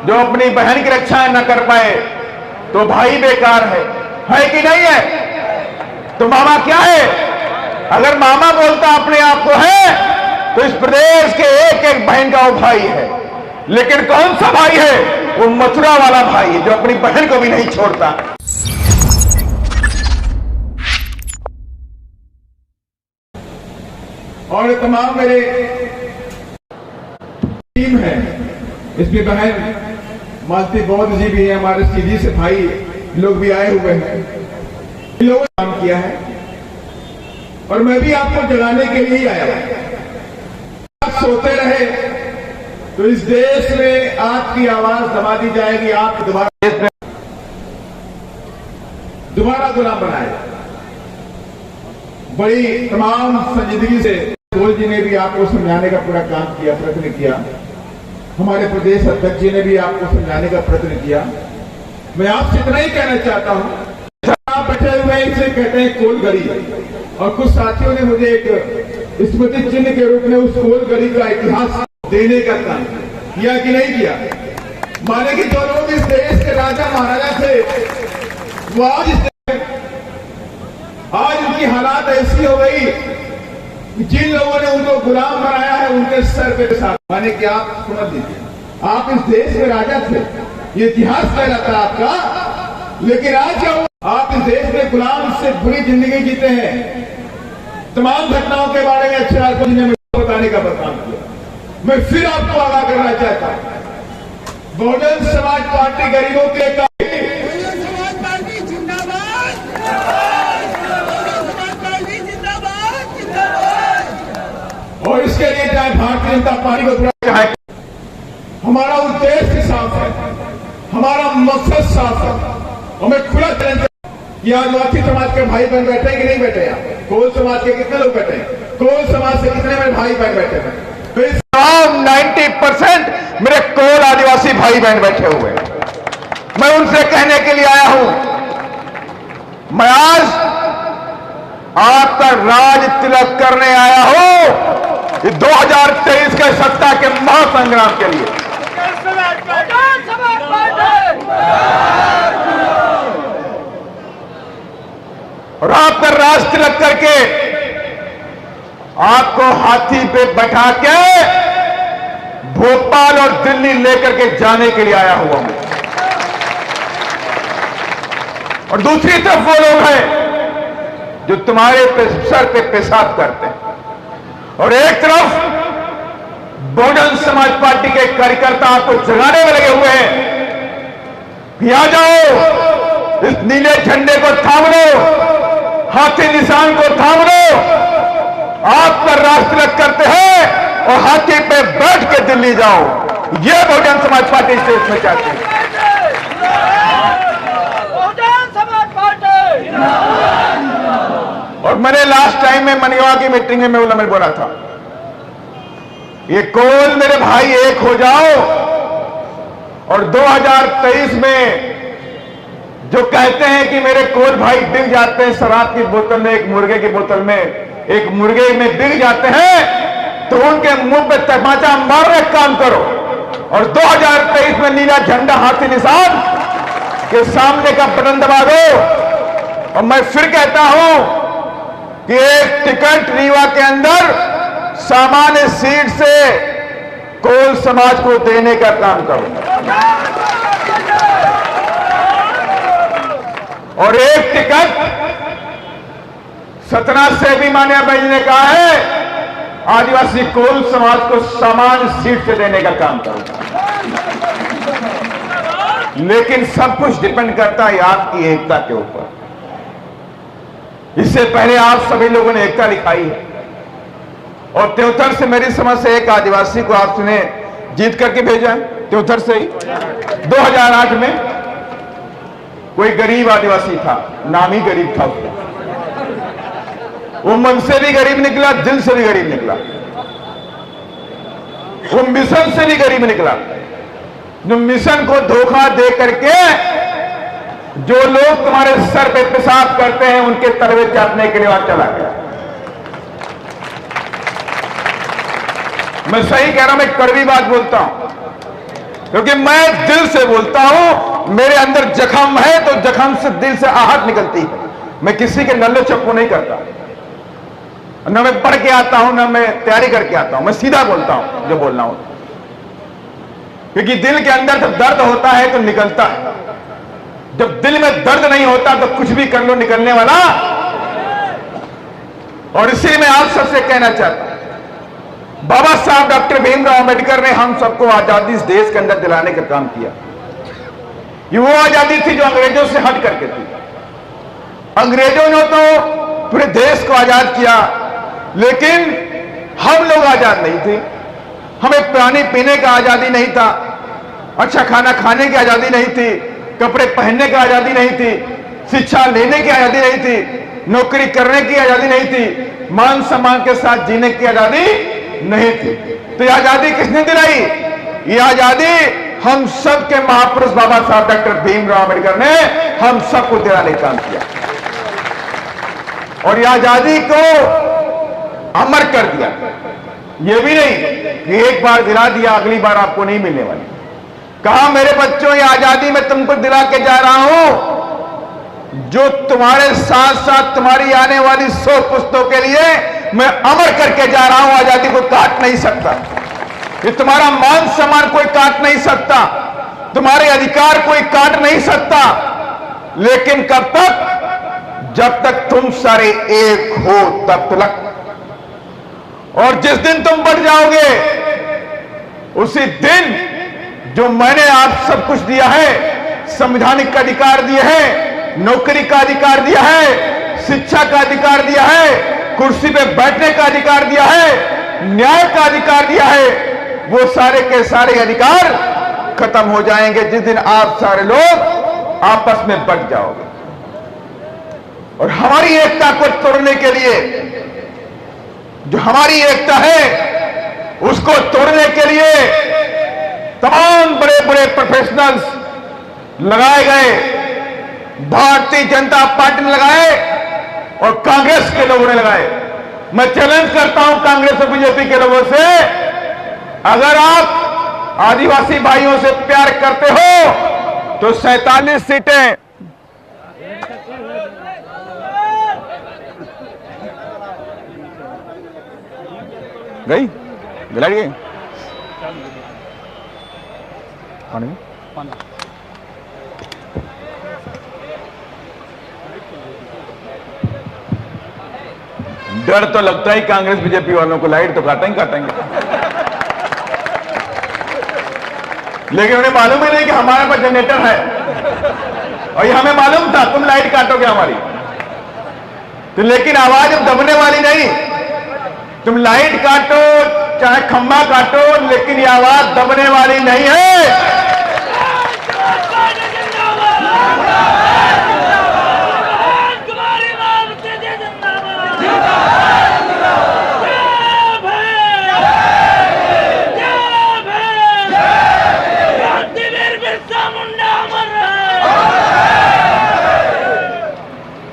जो अपनी बहन की रक्षा न कर पाए तो भाई बेकार है कि नहीं है? तो मामा क्या है? अगर मामा बोलता अपने आप को है तो इस प्रदेश के एक एक बहन का वो भाई है। लेकिन कौन सा भाई है? वो मथुरा वाला भाई है जो अपनी बहन को भी नहीं छोड़ता। और तमाम मेरे टीम है, इसमें बहन मालती बौद्ध जी भी है, हमारे सीधी से भाई लोग भी आए हुए हैं, लोगों ने काम किया है और मैं भी आपको जगाने के लिए ही आया। आप सोते रहे तो इस देश में आपकी आवाज दबा दी जाएगी, आप दोबारा गुलाम बनाए। बड़ी तमाम संजीदगी से कोल जी ने भी आपको समझाने का पूरा काम किया, प्रयत्न किया। हमारे प्रदेश अध्यक्ष जी ने भी आपको समझाने का प्रयत्न किया। मैं आपसे इतना ही कहना चाहता हूं, आप बैठे हुए इसे कहते हैं कोल गड़ी, और कुछ साथियों ने मुझे एक स्मृति चिन्ह के रूप में उस कोल गड़ी का इतिहास देने का काम किया कि नहीं किया? माने कि जो लोग इस देश के राजा महाराजा थे वो आज उनकी हालात ऐसी हो गई कि जिन लोगों ने उनको गुलाम बनाया है उनके सर पे साथ। माने कि आप समझ लीजिए, आप इस देश में राजा थे, ये इतिहास कहलाता था आपका। लेकिन आज क्या हुआ? आप इस देश में गुलाम से बुरी जिंदगी जीते हैं। तमाम घटनाओं के बारे में अच्छे आदमी ने मुझे बताने का काम किया। मैं फिर आपको आगाह करना चाहता हूं, बहुजन समाज पार्टी गरीबों के और इसके लिए चाहे भारतीय जनता पार्टी को पूरा, हमारा उद्देश्य साफ है, हमारा मकसद साफ है। और मैं खुला चैलेंज कि आदिवासी समाज के भाई बहन बैठे कि नहीं बैठे? यहाँ कोल समाज के कितने लोग बैठे हैं? कोल समाज से कितने मेरे भाई बहन बैठे हैं? तो इस 90% मेरे कोल आदिवासी भाई बहन बैठे हुए हैं। मैं उनसे कहने के लिए आया हूं, मैं आज आपका राज तिलक करने आया हूं 2023 के सत्ता के महासंग्राम के लिए। और आपका राज तिलक करके आपको हाथी पे बैठा के भोपाल और दिल्ली लेकर के जाने के लिए आया हुआ हूं। और दूसरी तरफ वो लोग हैं जो तुम्हारे सर पे पेशाब करते हैं, और एक तरफ बहुजन समाज पार्टी के कार्यकर्ता आपको जगाने में लगे हुए हैं कि आ जाओ, इस नीले झंडे को थाम लो, हाथी निशान को थाम लो। आप पर राज तिलक करते हैं और हाथी पे बैठ के दिल्ली जाओ। ये बहुजन समाज पार्टी से इसमें चाहती है। और मैंने लास्ट टाइम में मनगांव की मीटिंग में मैं बोला था, ये कोल मेरे भाई एक हो जाओ। और 2023 में जो कहते हैं कि मेरे कोल भाई बिक जाते हैं शराब की बोतल में, एक मुर्गे की बोतल में, एक मुर्गे में बिक जाते हैं, तो उनके मुंह पे तमाचा मारने का काम करो। और 2023 में नीला झंडा हाथी निशान के सामने का बटन दबा दो। और मैं फिर कहता हूं कि एक टिकट रीवा के अंदर सामान्य सीट से कोल समाज को देने का काम करो। और एक टिकट सतना से भी मान्या भाई ने कहा है आदिवासी कोल समाज को सामान्य सीट से देने का काम करो। लेकिन सब कुछ डिपेंड करता है आपकी एकता के ऊपर। इससे पहले आप सभी लोगों ने एकता दिखाई है, और त्योथर से मेरी समझ से एक आदिवासी को आपने जीत करके भेजा है, त्योथर से ही। 2008 में कोई गरीब आदिवासी था, नाम ही गरीब था उसका। वो मन से भी गरीब निकला, दिल से भी गरीब निकला, वो मिशन से भी गरीब निकला। जो मिशन को धोखा दे करके जो लोग तुम्हारे सर पे पेशाब करते हैं उनके तलवे चाटने के लिए वहां चला गया। मैं सही कह रहा हूं, मैं कड़वी बात बोलता हूं क्योंकि मैं दिल से बोलता हूं, मेरे अंदर जख्म है तो जख्म से दिल से आहट निकलती है। मैं किसी के नल्ले चप्पू नहीं करता, ना मैं पढ़ के आता हूं, ना मैं तैयारी करके आता हूं। मैं सीधा बोलता हूं जो बोलना हो, क्योंकि दिल के अंदर जब दर्द होता है तो निकलता है। जब दिल में दर्द नहीं होता तो कुछ भी कर लो निकलने वाला। और इसीलिए मैं आप सबसे कहना चाहता हूं, बाबा साहब डॉक्टर भीमराव अंबेडकर ने हम सबको आजादी इस देश के अंदर दिलाने का काम किया। ये वो आजादी थी जो अंग्रेजों से हट करके थी। अंग्रेजों ने तो पूरे देश को आजाद किया, लेकिन हम लोग आजाद नहीं थे। हमें पानी पीने का आजादी नहीं था, अच्छा खाना खाने की आजादी नहीं थी, कपड़े पहनने की आजादी नहीं थी, शिक्षा लेने की आजादी नहीं थी, नौकरी करने की आजादी नहीं थी, मान सम्मान के साथ जीने की आजादी नहीं थी। तो ये आजादी किसने दिलाई? ये आजादी हम सब के महापुरुष बाबा साहब डॉक्टर भीमराव अंबेडकर ने हम सबको दिलाने का काम किया, और ये आजादी को अमर कर दिया। ये भी नहीं कि एक बार दिला दिया, अगली बार आपको नहीं मिलने वाली। कहा मेरे बच्चों, ये आजादी मैं तुमको दिला के जा रहा हूं जो तुम्हारे साथ साथ तुम्हारी आने वाली 100 पुश्तों के लिए मैं अमर करके जा रहा हूं। आजादी को काट नहीं सकता, ये तुम्हारा मान सम्मान कोई काट नहीं सकता, तुम्हारे अधिकार कोई काट नहीं सकता। लेकिन कब तक? जब तक तुम सारे एक हो तब तक। और जिस दिन तुम बढ़ जाओगे उसी दिन जो मैंने आप सब कुछ दिया है, संवैधानिक का अधिकार दिया है, नौकरी का अधिकार दिया है, शिक्षा का अधिकार दिया है, कुर्सी पे बैठने का अधिकार दिया है, न्याय का अधिकार दिया है, वो सारे के सारे अधिकार खत्म हो जाएंगे जिस दिन आप सारे लोग आपस में बट जाओगे। और हमारी एकता को तोड़ने के लिए, जो हमारी एकता है उसको तोड़ने के लिए तमाम बड़े बड़े प्रोफेशनल्स लगाए गए, भारतीय जनता पार्टी ने लगाए और कांग्रेस के लोगों ने लगाए। मैं चैलेंज करता हूं कांग्रेस और बीजेपी के लोगों से, अगर आप आदिवासी भाइयों से प्यार करते हो तो 47 सीटें गई, गिला गई पानी। डर तो लगता ही कांग्रेस बीजेपी वालों को, लाइट तो काटेंगे। लेकिन उन्हें मालूम ही नहीं कि हमारे पास जनरेटर है, और ये हमें मालूम था तुम लाइट काटोगे हमारी। तो लेकिन आवाज अब दबने वाली नहीं, तुम लाइट काटो चाहे खंभा काटो, लेकिन ये आवाज दबने वाली नहीं है।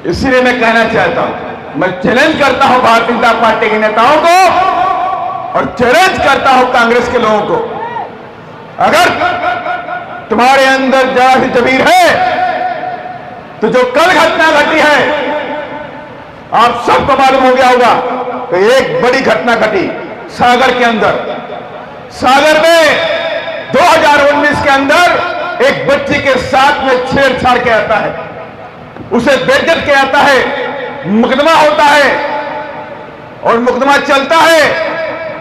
इसलिए मैं कहना चाहता हूं, मैं चैलेंज करता हूं भारतीय जनता पार्टी के नेताओं को और चैलेंज करता हूं कांग्रेस के लोगों को, अगर तुम्हारे अंदर जरा सी जमीर है तो जो कल घटना घटी है आप सबको मालूम हो गया होगा। तो एक बड़ी घटना घटी सागर के अंदर। सागर में 2019 के अंदर एक बच्ची के साथ में छेड़छाड़ किया जाता है, उसे बेइज्जत किया जाता है, मुकदमा होता है और मुकदमा चलता है।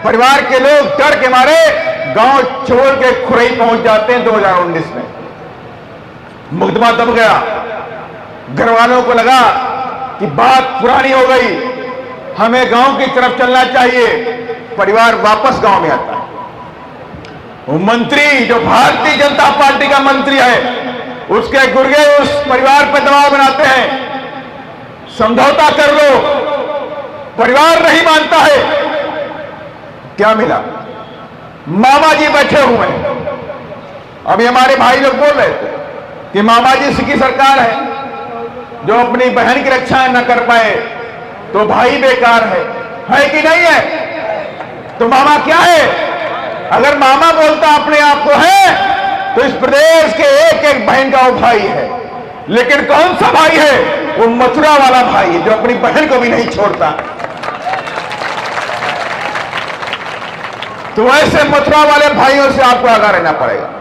परिवार के लोग डर के मारे गांव छोड़ के खुरई पहुंच जाते हैं। 2019 में मुकदमा दब गया, घर वालों को लगा कि बात पुरानी हो गई, हमें गांव की तरफ चलना चाहिए। परिवार वापस गांव में आता है। वो मंत्री जो भारतीय जनता पार्टी का मंत्री है, उसके गुर्गे उस परिवार पर दबाव बनाते हैं, समझौता कर लो। परिवार नहीं मानता है। क्या मिला? मामा जी बैठे हुए हैं। अभी हमारे भाई लोग बोल रहे थे कि मामा जी की सरकार है, जो अपनी बहन की रक्षा न कर पाए तो भाई बेकार है कि नहीं है? तो मामा क्या है? अगर मामा बोलता अपने आप को है तो इस प्रदेश के एक एक बहन का वो भाई है। लेकिन कौन सा भाई है? वो मथुरा वाला भाई है जो अपनी बहन को भी नहीं छोड़ता। तो ऐसे मथुरा वाले भाइयों से आपको आगाह रहना पड़ेगा।